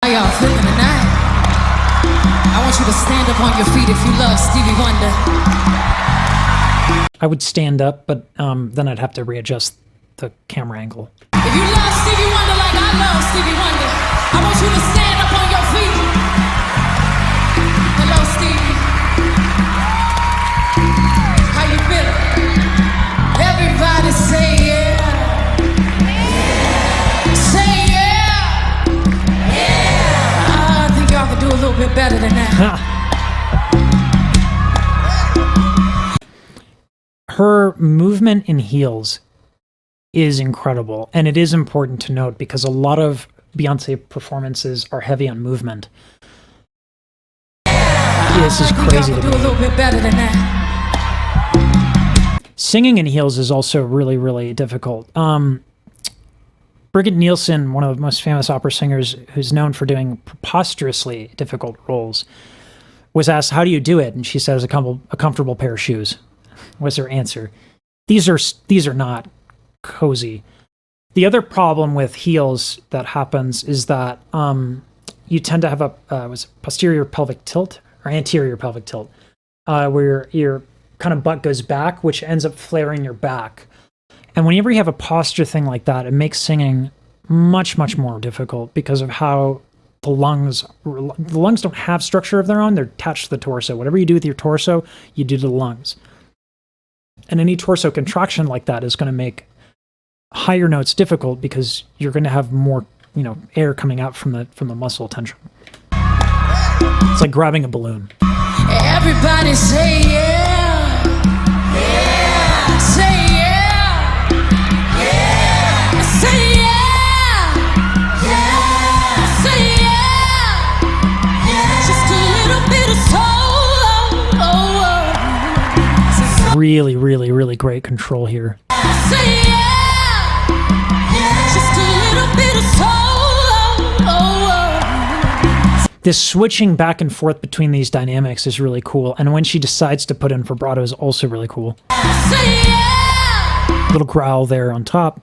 How y'all feeling tonight? I want you to stand up on your feet if you love Stevie Wonder. I would stand up, but then I'd have to readjust the camera angle. If you love Stevie Wonder like I love Stevie Wonder, I want you to stand up on your feet. Hello, Stevie. How you feeling? Everybody say yeah. Say yeah. Yeah. I think y'all could do a little bit better than that. Her movement in heels is incredible, and it is important to note because a lot of Beyoncé performances are heavy on movement. This is crazy to me. Do a little bit better than that. Singing in heels is also really, really difficult. Brigitte Nielsen, one of the most famous opera singers who's known for doing preposterously difficult roles, was asked, how do you do it? And she says, a comfortable pair of shoes was her answer. These are not cozy. The other problem with heels that happens is that you tend to have a posterior pelvic tilt or anterior pelvic tilt, where your kind of butt goes back, which ends up flaring your back. And whenever you have a posture thing like that, it makes singing much, much more difficult because of how the lungs don't have structure of their own. They're attached to the torso. Whatever you do with your torso, you do to the lungs. And any torso contraction like that is going to make higher notes difficult because you're going to have more, air coming out from the muscle tension. It's like grabbing a balloon. Everybody say yeah. Yeah. Say yeah. Yeah. Say yeah. Yeah. Say yeah. Yeah. Just a little bit of soul. Really, really, really great control here. Say yeah. Yeah. Just a little bit of soul. This switching back and forth between these dynamics is really cool, and when she decides to put in vibrato is also really cool. Say yeah. Little growl there on top,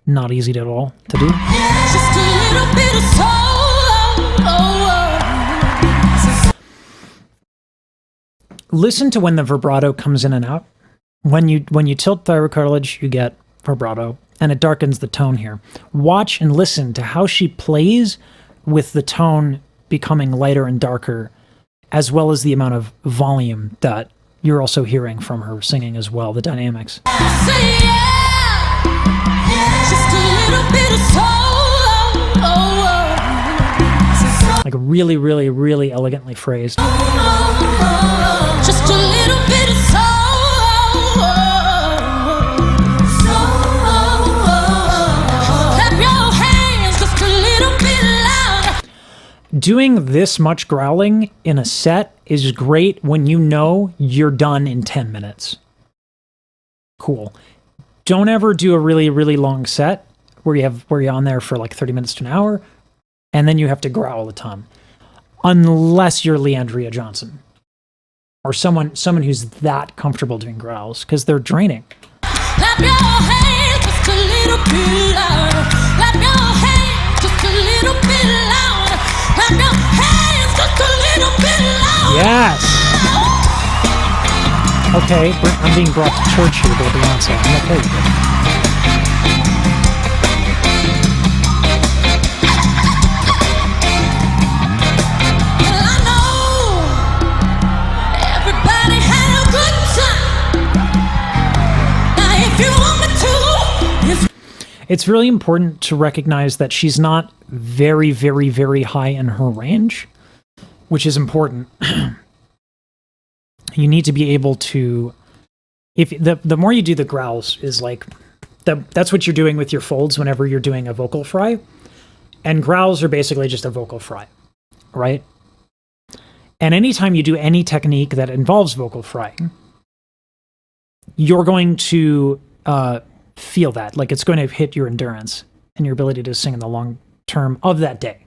not easy at all to do. Yeah. Just a little bit of soul. Listen to when the vibrato comes in and out. When you tilt thyroid cartilage, you get vibrato, and it darkens the tone here. Watch and listen to how she plays with the tone becoming lighter and darker, as well as the amount of volume that you're also hearing from her singing as well, the dynamics. Say yeah. Yeah. Just a little bit of soul. Like really, really, really elegantly phrased. Just a little bit of soul. Clap your hands just a little bit louder. Doing this much growling in a set is great when you know you're done in 10 minutes. Cool. Don't ever do a really, really long set where you're on there for like 30 minutes to an hour, and then you have to growl a ton. Unless you're Leandria Johnson. Or someone who's that comfortable doing growls, because they're draining. Clap your hands just a little bit louder. Clap your hands just a little bit louder. Clap your hands just a little bit louder. Yes! Okay, I'm being brought to church here by Beyoncé. I'm okay with it. It's really important to recognize that she's not very, very, very high in her range, which is important. You need to be able to, if the more you do the growls is like, that's what you're doing with your folds whenever you're doing a vocal fry. And growls are basically just a vocal fry, right? And anytime you do any technique that involves vocal frying, you're going to feel that, like it's going to hit your endurance and your ability to sing in the long term of that day.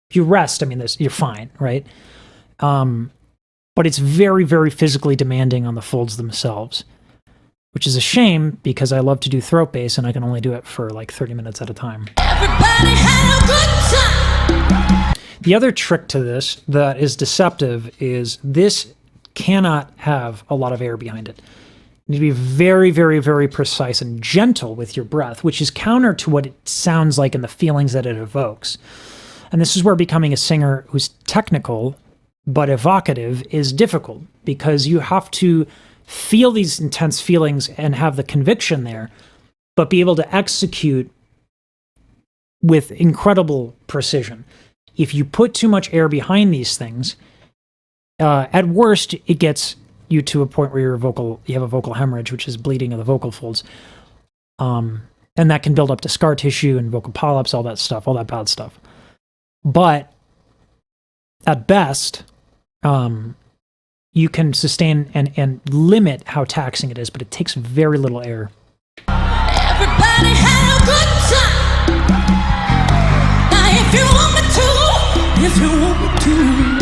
If you rest, I mean, you're fine, right? But it's very, very physically demanding on the folds themselves, which is a shame because I love to do throat bass and I can only do it for like 30 minutes at a time. Everybody had a good time. The other trick to this that is deceptive is this cannot have a lot of air behind it. You need to be very, very, very precise and gentle with your breath, which is counter to what it sounds like and the feelings that it evokes. And this is where becoming a singer who's technical but evocative is difficult, because you have to feel these intense feelings and have the conviction there, but be able to execute with incredible precision. If you put too much air behind these things, at worst, it gets you to a point where you have a vocal hemorrhage, which is bleeding of the vocal folds. And that can build up to scar tissue and vocal polyps, all that stuff, all that bad stuff. But at best, you can sustain and limit how taxing it is, but it takes very little air. Everybody had a good time. Now if you want me to,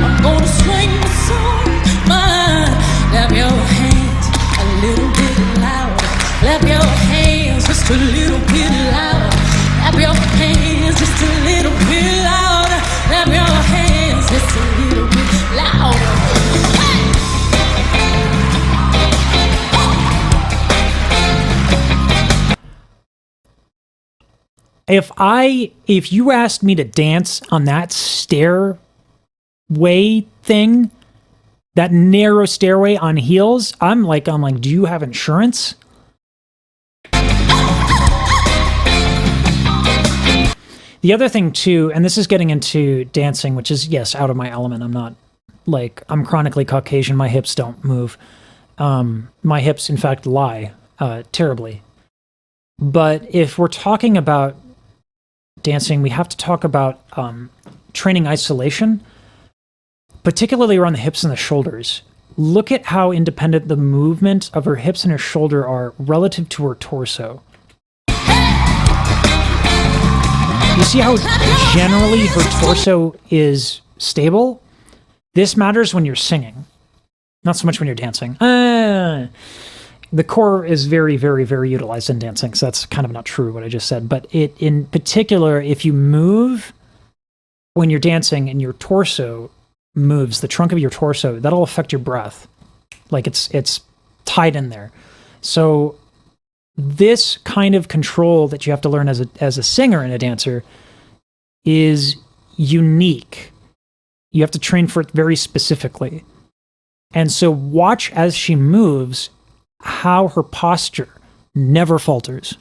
I'm gonna swing the song. Clap your hands a little bit louder. Clap your hands just a little bit louder. Clap your hands just a little bit louder. Clap your hands just a little bit louder. If you asked me to dance on that stairway thing, that narrow stairway on heels, I'm like, do you have insurance? The other thing too, and this is getting into dancing, which is, yes, out of my element. I'm chronically Caucasian. My hips don't move. My hips, in fact, lie terribly. But if we're talking about dancing, we have to talk about training isolation, particularly around the hips and the shoulders. Look at how independent the movement of her hips and her shoulder are relative to her torso. You see how generally her torso is stable? This matters when you're singing, not so much when you're dancing. The core is very, very, very utilized in dancing, so that's kind of not true what I just said. But it, in particular, if you move when you're dancing and your torso moves, the trunk of your torso, that'll affect your breath. Like it's tied in there. So this kind of control that you have to learn as a singer and a dancer is unique. You have to train for it very specifically. And so watch as she moves how her posture never falters.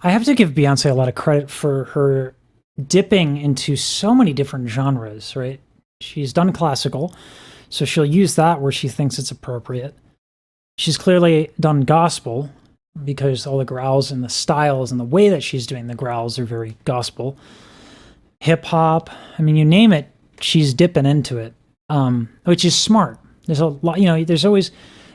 I have to give Beyoncé a lot of credit for her dipping into so many different genres, right? She's done classical, so she'll use that where she thinks it's appropriate. She's clearly done gospel, because all the growls and the styles and the way that she's doing the growls are very gospel. Hip-hop, I mean, you name it, she's dipping into it, which is smart. There's a lot, there's always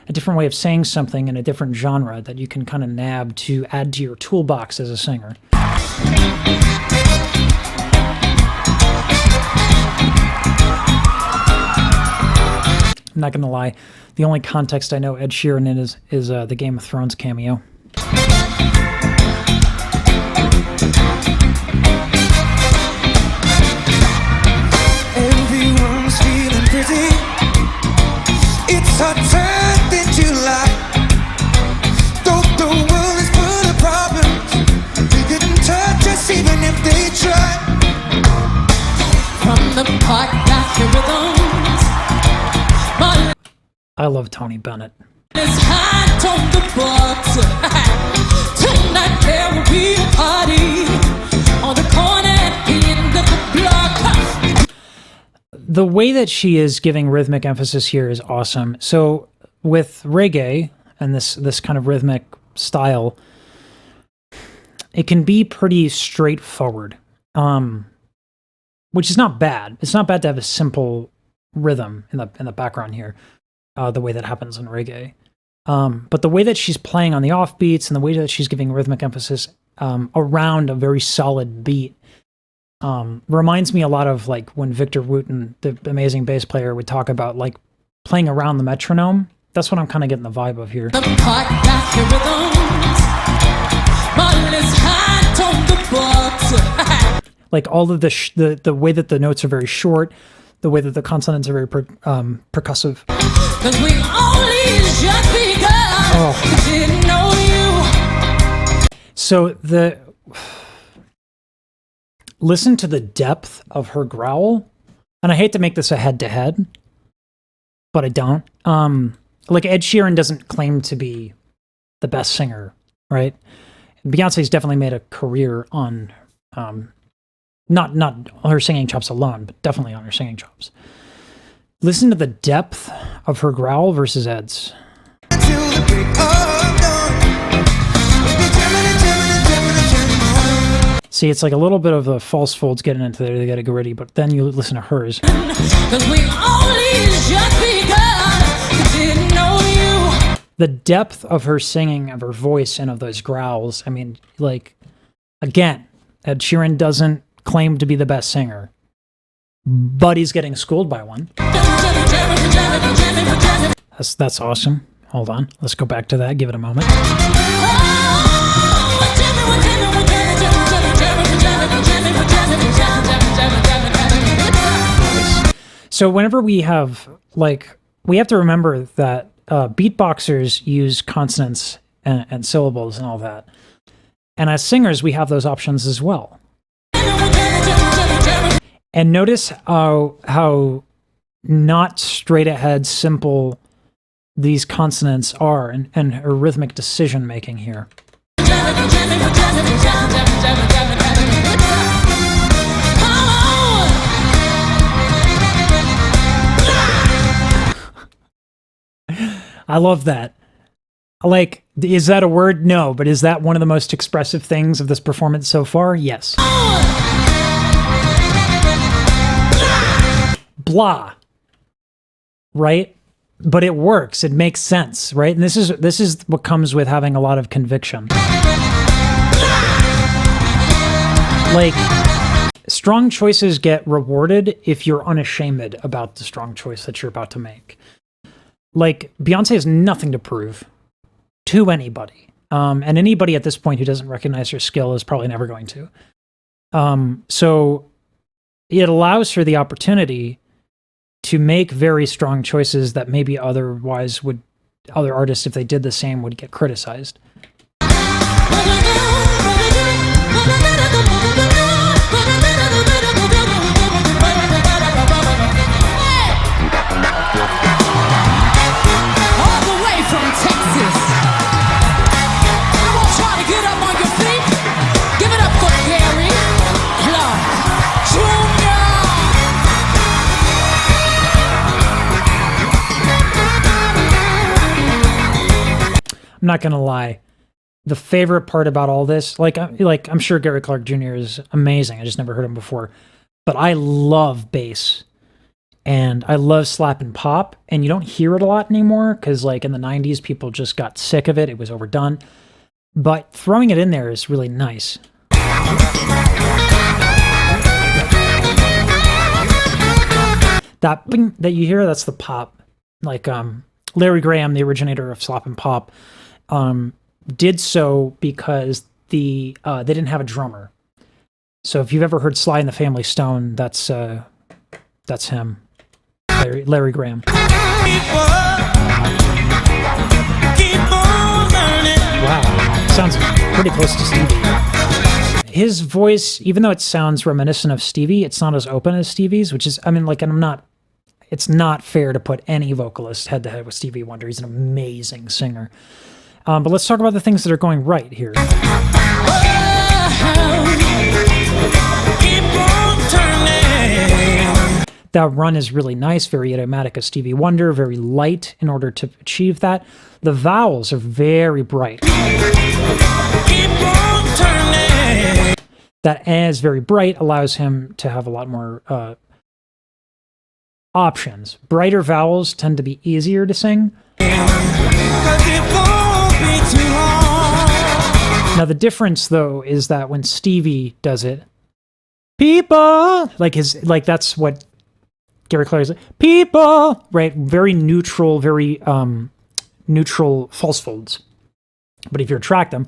a different way of saying something in a different genre that you can kind of nab to add to your toolbox as a singer. I'm not gonna lie, the only context I know Ed Sheeran in is the Game of Thrones cameo. Everyone's feeling pretty. It's a turn that you like. Though the world is full of problems, they couldn't touch us even if they tried. From the park back to rhythms. I love Tony Bennett. It's hot on the box. Tonight there will be a party on the corner at the end of the block. The way that she is giving rhythmic emphasis here is awesome. So with reggae and this kind of rhythmic style, it can be pretty straightforward, which is not bad. It's not bad to have a simple rhythm in the background here. the way that happens in reggae. But the way that she's playing on the offbeats and the way that she's giving rhythmic emphasis around a very solid beat reminds me a lot of like when Victor Wooten, the amazing bass player, would talk about like playing around the metronome. That's what I'm kind of getting the vibe of here. Like all of the way that the notes are very short, the way that the consonants are very percussive. 'Cause we only just begun, didn't know you. So listen to the depth of her growl, and I hate to make this a head-to-head, but I don't. Like Ed Sheeran doesn't claim to be the best singer, right? Beyonce's definitely made a career on not her singing chops alone, but definitely on her singing chops. Listen to the depth of her growl versus Ed's. See, it's like a little bit of the false folds getting into there, they gotta go ready, but then you listen to hers. 'Cause we only just begun, didn't know you. The depth of her singing, of her voice, and of those growls. I mean, like, again, Ed Sheeran doesn't claim to be the best singer, but he's getting schooled by one. That's awesome. Hold on. Let's go back to that. Give it a moment. So whenever we have, like, we have to remember that beatboxers use consonants and syllables and all that. And as singers, we have those options as well. And notice how not straight ahead simple these consonants are and her rhythmic decision making here. I love that. Like, is that a word? No, but is that one of the most expressive things of this performance so far? Yes. Blah. Right? But it works. It makes sense, right? And this is what comes with having a lot of conviction. Like, strong choices get rewarded if you're unashamed about the strong choice that you're about to make. Like, Beyonce has nothing to prove to anybody. And anybody at this point who doesn't recognize her skill is probably never going to. So it allows her the opportunity to make very strong choices that maybe otherwise other artists, if they did the same, would get criticized. I'm not gonna lie. The favorite part about all this, like I'm sure Gary Clark Jr. is amazing. I just never heard him before, but I love bass, and I love slap and pop, and you don't hear it a lot anymore because, like, in the '90s, people just got sick of it. It was overdone, but throwing it in there is really nice. That bing that you hear, that's the pop. Like Larry Graham, the originator of slap and pop, did so because they didn't have a drummer. So if you've ever heard Sly and the Family Stone, that's him, Larry Graham. Wow, sounds pretty close to Stevie. His voice, even though it sounds reminiscent of Stevie, it's not as open as Stevie's, which is, I mean, like, and it's not fair to put any vocalist head to head with Stevie Wonder. He's an amazing singer. But let's talk about the things that are going right here. That run is really nice, very idiomatic of Stevie Wonder, very light in order to achieve that. The vowels are very bright. That is very bright, allows him to have a lot more options. Brighter vowels tend to be easier to sing. Now the difference though is that when Stevie does it, people, like that's what Gary Clark is like, people, right? Very neutral, very neutral false folds. But if you retract them,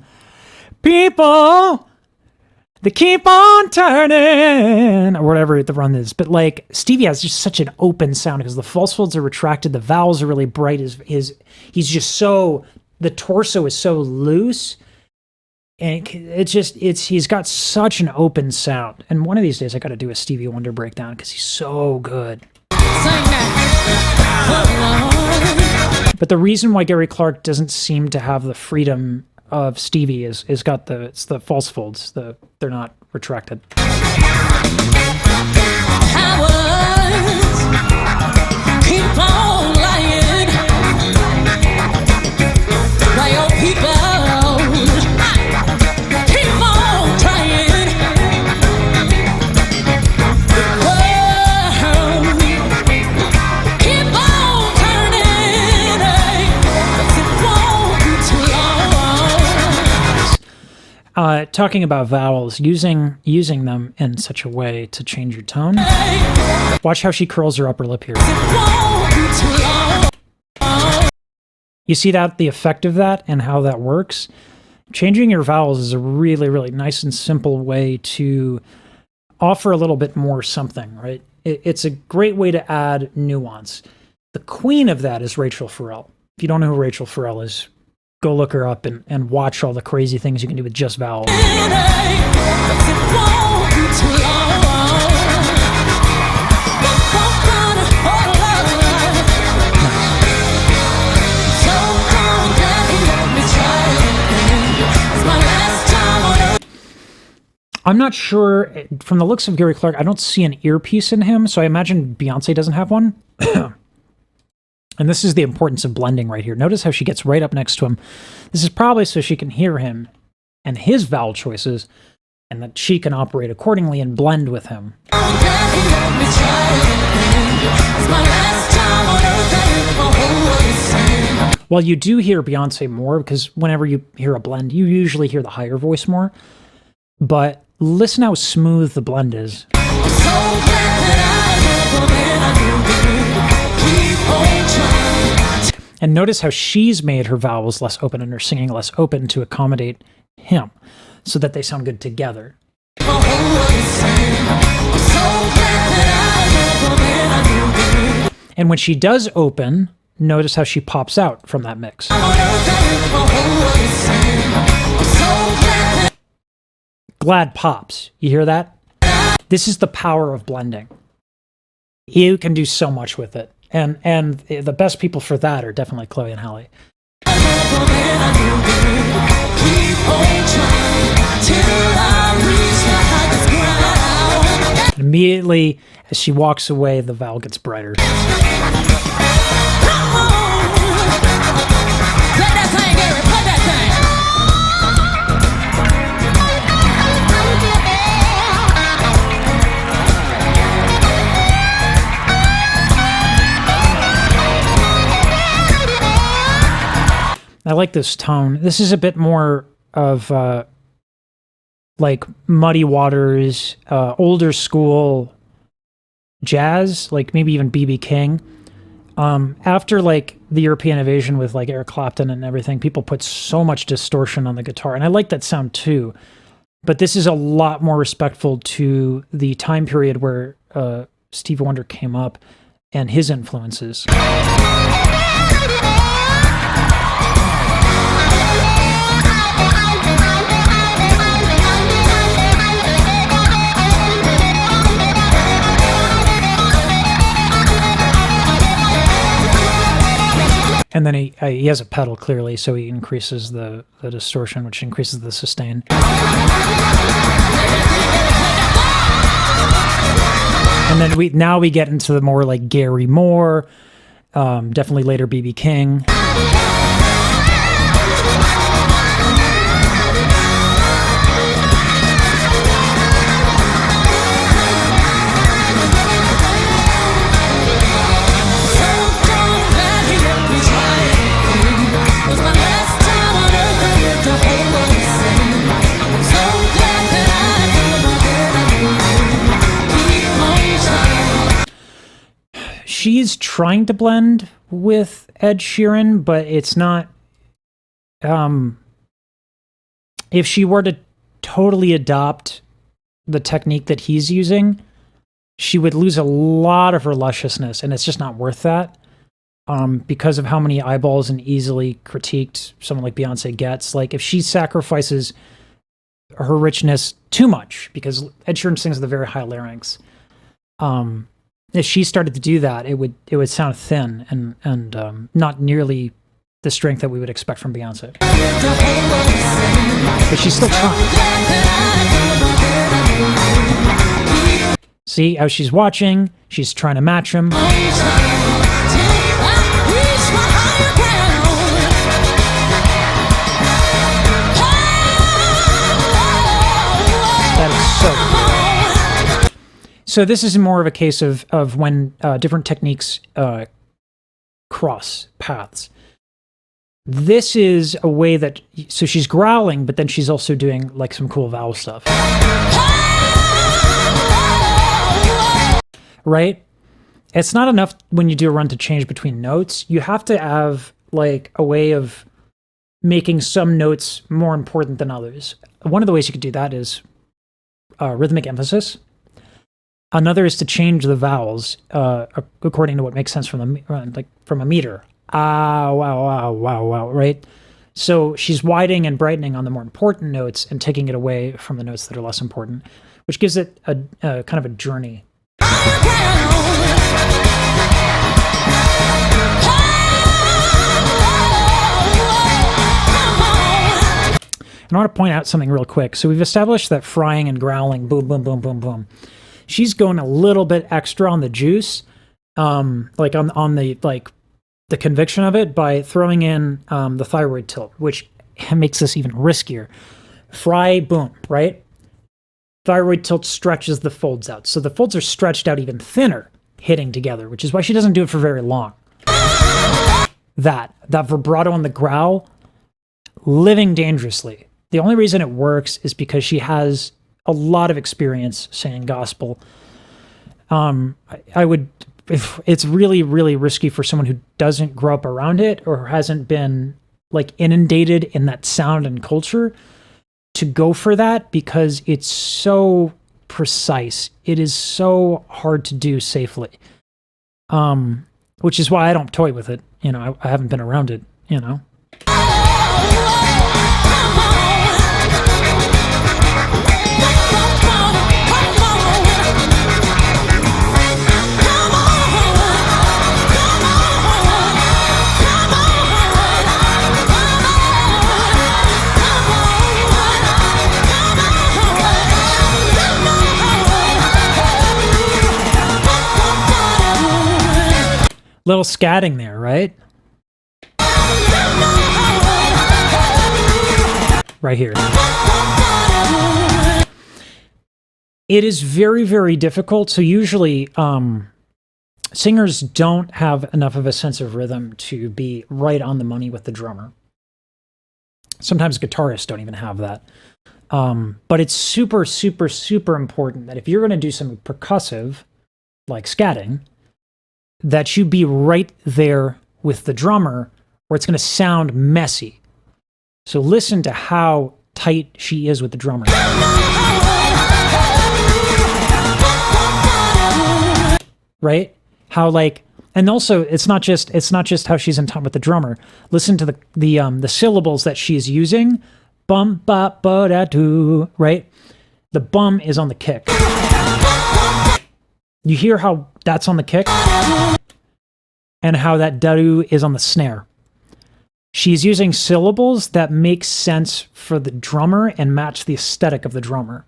people, they keep on turning, or whatever the run is. But like Stevie has just such an open sound because the false folds are retracted, the vowels are really bright. He's just so, the torso is so loose, and he's got such an open sound. And one of these days I got to do a Stevie Wonder breakdown because he's so good. But the reason why Gary Clark doesn't seem to have the freedom of Stevie is it's the false folds. They're not retracted. Keep on lying. Why your people keep on trying. The world keep on turning. It won't be too long. Talking about vowels, using them in such a way to change your tone. Watch how she curls her upper lip here. You see that, the effect of that and how that works? Changing your vowels is a really, really nice and simple way to offer a little bit more something, right? It's a great way to add nuance. The queen of that is Rachel Farrell. If you don't know who Rachel Farrell is, go look her up and watch all the crazy things you can do with just vowels. I'm not sure, from the looks of Gary Clark, I don't see an earpiece in him, so I imagine Beyoncé doesn't have one. And this is the importance of blending right here. Notice how she gets right up next to him. This is probably so she can hear him and his vowel choices, and that she can operate accordingly and blend with him. Well, you do hear Beyoncé more, because whenever you hear a blend, you usually hear the higher voice more. But listen how smooth the blend is. And notice how she's made her vowels less open and her singing less open to accommodate him, so that they sound good together. And when she does open, notice how she pops out from that mix. Glad pops. You hear that? This is the power of blending. You can do so much with it. And the best people for that are definitely Chloe and Halle. Immediately, as she walks away, the vowel gets brighter. I like this tone. This is a bit more of like Muddy Waters, older school jazz, like maybe even B.B. King. After like the European invasion with like Eric Clapton and everything, people put so much distortion on the guitar, and I like that sound too. But this is a lot more respectful to the time period where Stevie Wonder came up and his influences. And then he has a pedal, clearly, so he increases the distortion, which increases the sustain. And then now we get into the more like Gary Moore, definitely later B.B. King. she's trying to blend with Ed Sheeran, but it's not. If she were to totally adopt the technique that he's using, she would lose a lot of her lusciousness, and it's just not worth that. Because of how many eyeballs and easily critiqued someone like Beyonce gets. Like, if she sacrifices her richness too much, because Ed Sheeran sings with a very high larynx, if she started to do that, it would sound thin and not nearly the strength that we would expect from Beyonce. But she's still trying. See how she's watching? She's trying to match him. That is so cool. So this is more of a case of when different techniques cross paths. This is a way that, so she's growling, but then she's also doing like some cool vowel stuff. Right? It's not enough when you do a run to change between notes. You have to have like a way of making some notes more important than others. One of the ways you could do that is rhythmic emphasis. Another is to change the vowels according to what makes sense from a meter. Ah, wow, wow, wow, wow, right? So she's widening and brightening on the more important notes and taking it away from the notes that are less important, which gives it a kind of a journey. And I want to point out something real quick. So we've established that frying and growling, boom, boom, boom, boom, boom. She's going a little bit extra on the juice, like on the conviction of it, by throwing in the thyroid tilt, which makes this even riskier. Fry, boom, right? Thyroid tilt stretches the folds out. So the folds are stretched out even thinner, hitting together, which is why she doesn't do it for very long. That vibrato on the growl, living dangerously. The only reason it works is because she has a lot of experience singing gospel. I would, if it's really, really risky for someone who doesn't grow up around it or hasn't been like inundated in that sound and culture, to go for that, because it's so precise. It is so hard to do safely. Which is why I don't toy with it. You know, I haven't been around it, you know. Little scatting there, right? Right here. It is very, very difficult. So usually singers don't have enough of a sense of rhythm to be right on the money with the drummer. Sometimes guitarists don't even have that. But it's super, super, super important that if you're going to do something percussive, like scatting, that you be right there with the drummer, or it's going to sound messy. So listen to how tight she is with the drummer. Right? How like, and also it's not just how she's in time with the drummer. Listen to the syllables that she's using. Bum ba ba da do. Right? The bum is on the kick. You hear how that's on the kick? And how that da-do is on the snare. She's using syllables that make sense for the drummer and match the aesthetic of the drummer.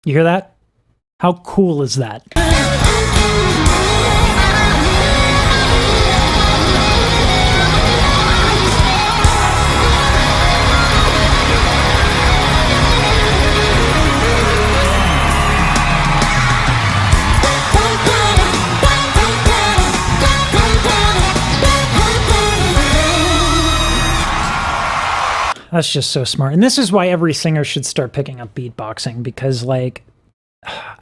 You hear that? How cool is that? That's just so smart. And this is why every singer should start picking up beatboxing, because like,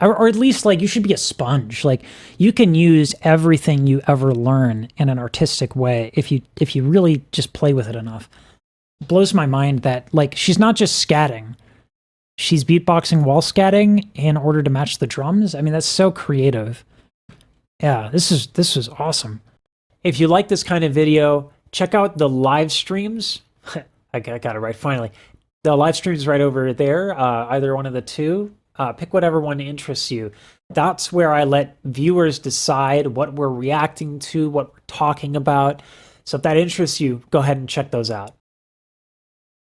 or at least like you should be a sponge. Like you can use everything you ever learn in an artistic way if you really just play with it enough. It blows my mind that like she's not just scatting. She's beatboxing while scatting in order to match the drums. I mean, that's so creative. Yeah, this is awesome. If you like this kind of video, check out the live streams. I got it right finally. The live streams right over there, either one of the two. Pick whatever one interests you. That's where I let viewers decide what we're reacting to, what we're talking about. So if that interests you, go ahead and check those out.